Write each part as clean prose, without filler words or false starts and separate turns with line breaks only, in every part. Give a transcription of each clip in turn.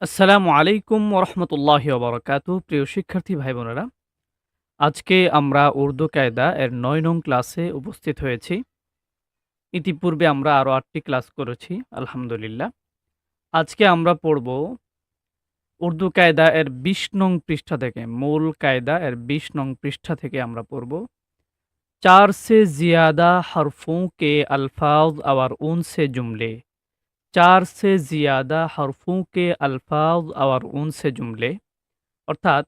আসসালামু আলাইকুম ওরহমতুল্লাহি ওবরাকাতু। প্রিয় শিক্ষার্থী ভাই বোনেরা, আজকে আমরা উর্দু কায়দা এর ৯ নং ক্লাসে উপস্থিত হয়েছি। ইতিপূর্বে আমরা আরও ৮টি ক্লাস করেছি আলহামদুলিল্লাহ। আজকে আমরা পড়ব উর্দু কায়দা এর ২০ নং পৃষ্ঠা থেকে, মূল কায়দা এর ২০ নং পৃষ্ঠা থেকে আমরা পড়ব ৪ से ज़ियादा हरफ़ों के अल्फ़ाज़ और उनसे जुमले। ৪ से ज़ियादा हरफ़ों के अल्फ़ाज़ और उनसे जुमले অর্থাৎ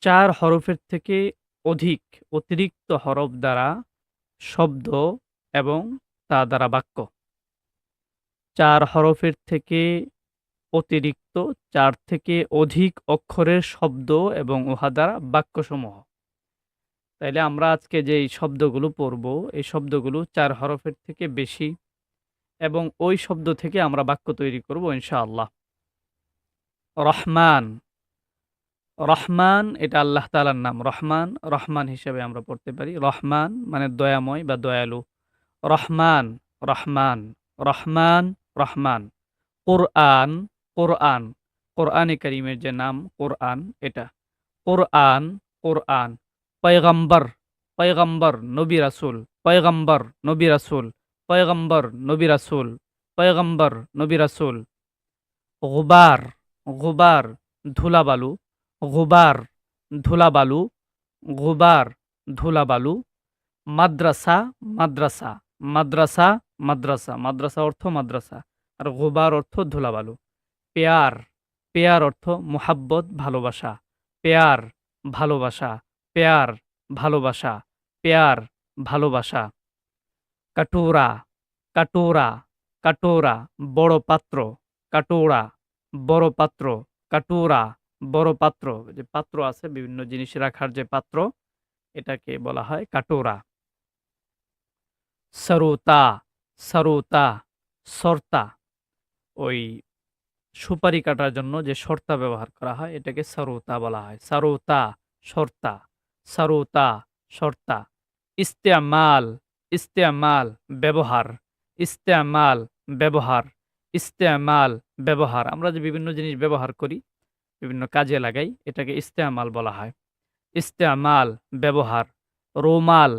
৪ হরফের থেকে অধিক অতিরিক্ত হরফ দ্বারা শব্দ এবং তা দ্বারা বাক্য। ৪ হরফের থেকে অতিরিক্ত ৪ থেকে অধিক অক্ষরের শব্দ এবং উহা দ্বারা বাক্যসমূহ। তাইলে আমরা আজকে যেই শব্দগুলো পড়ব, এই শব্দগুলো ৪ হরফের থেকে বেশি এবং ওই শব্দ থেকে আমরা বাক্য তৈরি করব ইনশাআল্লাহ। রহমান, রহমান এটা আল্লাহ তাআলার নাম। রহমান, রহমান হিসেবে আমরা পড়তে পারি। রহমান মানে দয়াময় বা দয়ালু। রহমান, রহমান, রহমান, রহমান। কোরআন, কোরআন, কোরআনে কারীমের যে নাম কোরআন এটা। কোরআন, কোরআন। পয়গম্বর, পয়গম্বর, নবী রাসূল। পয়গম্বর, নবী রাসূল। পয়গম্বর, নবী রাসূল। পয়গম্বর, নবী রাসূল। গুবার, গুবার, ধুলাবালু। গুবার, ধুলাবালু। গুবার, ধুলাবালু। মাদ্রাসা, মাদ্রাসা, মাদ্রাসা, মাদ্রাসা। মাদ্রাসা অর্থ মাদ্রাসা। আর গুবার অর্থ ধুলাবালু। পেয়ার, পেয়ার অর্থ মোহাব্বত, ভালোবাসা। পেয়ার, ভালোবাসা। পেয়ার, ভালোবাসা। পেয়ার, ভালোবাসা। কাটোরা, কাটোরা, কাটোরা, বড় পাত্র। কাটোরা, বড় পাত্র। কাটোরা, বড় পাত্র। যে পাত্র আছে বিভিন্ন জিনিস রাখার যে পাত্র, এটাকে বলা হয় কাটোরা। সরোতা, সরোতা, সর্তা। ওই সুপারি কাটার জন্য যে সর্তা ব্যবহার করা হয় এটাকে সরোতা বলা হয়। সরোতা, সর্তা। সরোতা, সর্তা। ইস্তেমাল, ইস্তেমাল, ব্যবহার। ইস্তেমাল, ব্যবহার। ইস্তেমাল, ব্যবহার। আমরা যে বিভিন্ন জিনিস ব্যবহার করি, বিভিন্ন কাজে লাগাই, এটাকে ইস্তেমাল বলা হয়। ইস্তেমাল, ব্যবহার। রুমাল,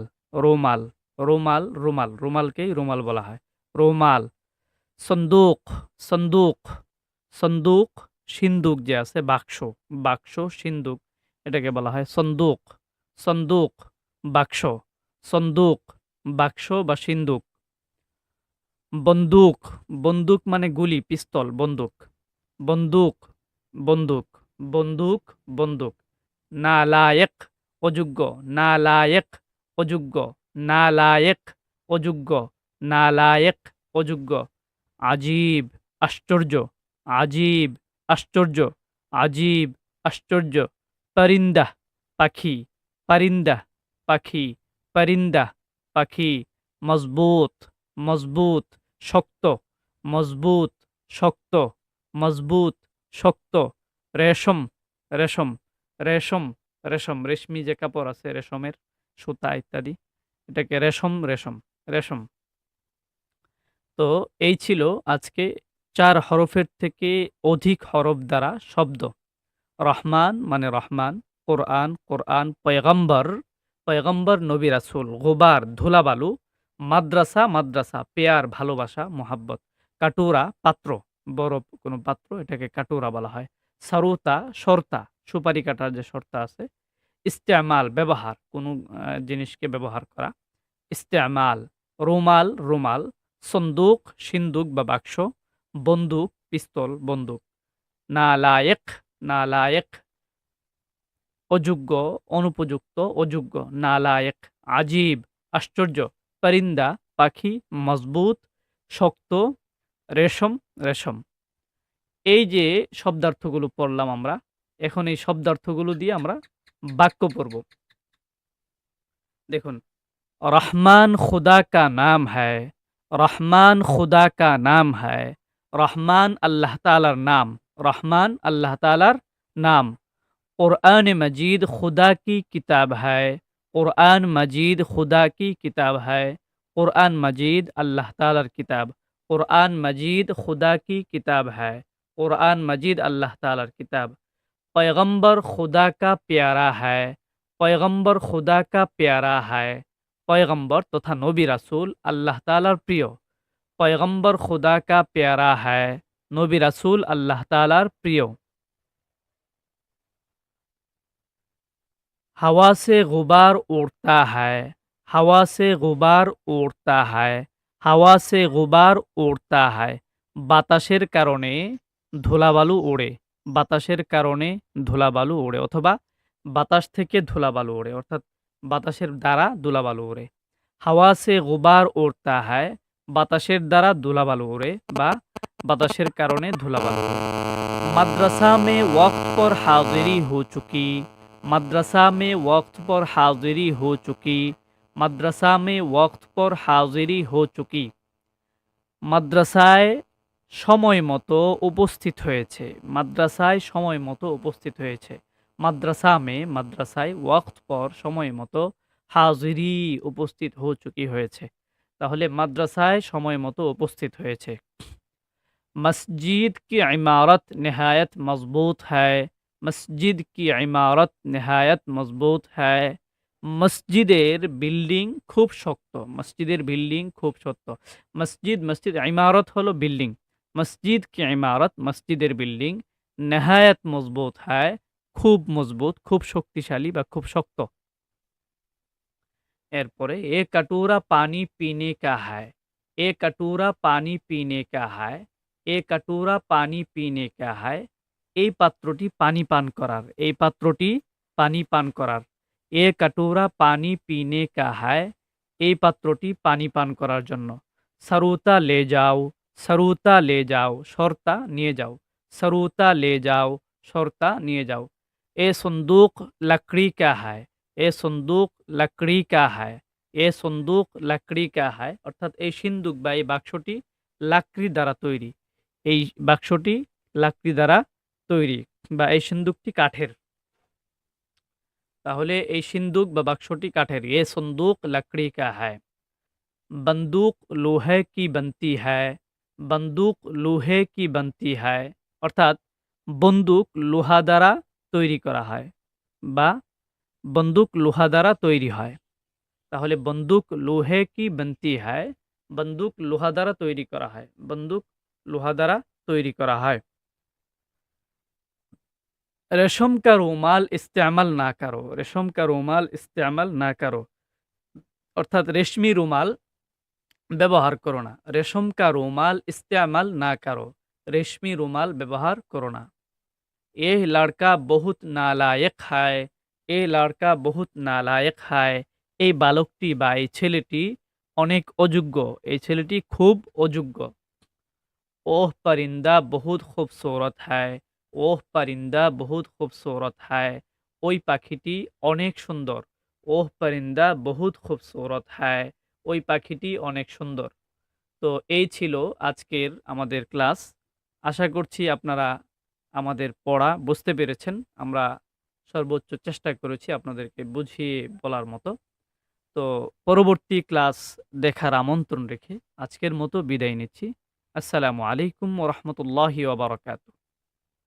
রুমাল, রুমাল, রুমাল। রুমালকেই রুমাল বলা হয়। রুমাল। সন্দুক, সন্দুক, সন্দুক, সিন্দুক যে আছে বাক্স, বাক্স, সিন্দুক, এটাকে বলা হয় সন্দুক। সন্দুক, বাক্স। সন্দুক, বাক্স বা সিন্দুক। বন্দুক, বন্দুক মানে গুলি, পিস্তল, বন্দুক। বন্দুক, বন্দুক, বন্দুক, বন্দুক। নালায়েক, অযোগ্য। নালায়েক, অযোগ্য। নালায়েক, অযোগ্য। নালায়েক, অযোগ্য। আজীব, আশ্চর্য। আজীব, আশ্চর্য। আজীব, আশ্চর্য। পরিন্দা, পাখি। পরিন্দা, পাখি। পরিন্দা, পাখি। মজবুত, মজবুত, শক্ত। মজবুত, শক্ত। মজবুত, শক্ত। রেশম, রেশম, রেশম, রেশম। রেশমি যে কাপড় আছে রেশমের, সুতা ইত্যাদি, এটাকে রেশম, রেশম, রেশম। তো এই ছিল আজকে ৪ হরফের থেকে অধিক হরফ দ্বারা শব্দ। রহমান মানে রহমান, কোরআন, কোরআন, পয়গম্বর, পয়গম্বর, নবী রাসূল, গুবার, ধুলাবালু, মাদ্রাসা, মাদ্রাসা, পেয়ার, ভালোবাসা, মোহাব্বত, কাটুরা, পাত্র, বড় কোনো পাত্র, এটাকে কাটুরা বলা হয়। সারুতা, সর্তা, সুপারি কাটার যে সর্তা আছে। ইস্তেমাল, ব্যবহার, কোনো জিনিসকে ব্যবহার করা। ইস্তেমাল। রুমাল, রুমাল। সন্দুক, সিন্দুক বা বাক্স। বন্দুক, পিস্তল, বন্দুক। নালায়েক, নালায়েক, অযোগ্য, অনুপযুক্ত, অযোগ্য। নালায়েক, আজীব, আশ্চর্য। পরিন্দা, পাখি। মজবুত, শক্ত। রেশম, রেশম। এই যে শব্দার্থগুলো পড়লাম আমরা, এখন এই শব্দার্থগুলো দিয়ে আমরা বাক্য পড়ব। দেখুন, रहमान खुदा का नाम है। रहमान खुदा का नाम है। रहमान अल्लाह तालार नाम। रहमान अल्लाह तालार नाम। कुरान मजीद खुदा की किताब है। कुरान मजीद खुदा की किताब है। कुरान मजीद अल्लाह तालार किताब। कुरान मजीद खुदा की किताब है। कुरान मजीद अल्लाह तालार किताब। पैगंबर खुदा का प्यारा है, पैगंबर खुदा का प्यारा है। पैगंबर तथा नबी রাসূল আল্লাহ তাআলার প্রিয়। पैगंबर खुदा का प्यारा है, नबी রাসূল আল্লাহ তাআলার প্রিয়। हवा से गुबार उड़ता है, हवा से गुबार उड़ता है, হাওয়া সে গুবার উড়তা হয়। বাতাসের কারণে ধুলাবালু ওড়ে, বাতাসের কারণে ধুলাবালু ওড়ে, অথবা বাতাস থেকে ধুলাবালু ওড়ে, অর্থাৎ বাতাসের দ্বারা ধুলাবালু ওড়ে। হাওয়া সে গুবার উড়তা হয়, বাতাসের দ্বারা ধুলাবালু ওড়ে বা বাতাসের কারণে ধুলাবালু ওড়ে। মাদ্রাসা মে ওয়াক্ত পর হাজিরি হো চুকি, मदरसा में वक्त पर हाजिरी हो चुकी, मदरसा में वक्त पर हाजिरी हो चुकी। মাদ্রাসায় সময় মতো উপস্থিত হয়েছে, মাদ্রাসায় সময় মতো উপস্থিত হয়েছে। মাদ্রাসা মে মাদ্রাসায় ওয়াক্ত পর সময় মতো, হাজিরি উপস্থিত হো চুকি হয়েছে। তাহলে মাদ্রাসায় সময় মতো উপস্থিত হয়েছে। मस्जिद की इमारत नहायत मजबूत है, मस्जिद की इमारत नहायत मजबूत है। মসজিদের বিল্ডিং খুব শক্ত, মসজিদের বিল্ডিং খুব শক্ত। মসজিদ মসজিদ ইমারত হলো বিল্ডিং, মসজিদ কি ইমারত মসজিদের বিল্ডিং, নেহায়াত মজবুত হয় খুব মজবুত, খুব শক্তিশালী বা খুব শক্ত। এরপরে এ কটুরা পানি পিনে কা হ্যায়, এ কটুরা পানি পিনে কা হ্যায়, এ কটুরা পানি পিনে কা হ্যায়। এই পাত্রটি পানি পান করার, এই পাত্রটি পানি পান করার। এ কটুরা পানি পিনে কা হ্যায়, এই পাত্রটি পানি পান করার জন্য। সরুতা লে যাও, সরুতা লে যাও, সরতা নিয়ে যাও, সরুতা লে যাও, সরতা নিয়ে যাও। এ সন্দুক লকড়ি কা হ্যায়, এ সন্দুক লকড়ি কা হ্যায়, এ সন্দুক লকড়ি কা হ্যায়, অর্থাৎ এই সিন্দুক বা এই বাক্সটি লাকড়ি দ্বারা তৈরি, এই বাক্সটি লাকড়ি দ্বারা তৈরি বা এই সিন্দুকটি কাঠের। তাহলে এই সিন্দুক বা বাক্সটি কাঠের। এ সন্দুক লকড়ি কা হ্যায়। বন্দুক লোহে কি বনতি হ্যায়, বন্দুক লোহে কি বনতি হ্যায়, অর্থাৎ বন্দুক লোহা দ্বারা তৈরি করা হয় বা বন্দুক লোহা দ্বারা তৈরি হয়। তাহলে বন্দুক লোহে কি বনতি হ্যায়, বন্দুক লোহা দ্বারা তৈরি করা হয়, বন্দুক লোহা দ্বারা তৈরি করা হয়। रेशम का रुमाल इस्तेमाल ना करो, रेशम का रुमाल इस्तेमाल ना करो, অর্থাৎ রেশমি রুমাল ব্যবহার করো না। রেশম কা রুমাল ইস্তেমাল না করো, রেশমি রুমাল ব্যবহার করো না। এ লড়কা বহুত নালায়েক হায়, এ লড়কা বহুত নালায়েক হায়, এই বালকটি বা এই ছেলেটি অনেক অযোগ্য, এই ছেলেটি খুব অযোগ্য। ওহ পরিন্দা বহুত খুবসুরত হায়, ওহ পরিন্দা বহুত খুবসুরত হায়, ওই পাখিটি অনেক সুন্দর। ওহ পরিন্দা বহুত খুবসুরত হায়, ওই পাখিটি অনেক সুন্দর। তো এই ছিল আজকের আমাদের ক্লাস। আশা করছি আপনারা আমাদের পড়া বুঝতে পেরেছেন। আমরা সর্বোচ্চ চেষ্টা করেছি আপনাদেরকে বুঝিয়ে বলার মতো। তো পরবর্তী ক্লাস দেখার আমন্ত্রণ রেখে আজকের মতো বিদায় নিচ্ছি। আসসালামু আলাইকুম ওয়া রাহমাতুল্লাহি ওয়া বারাকাতুহু।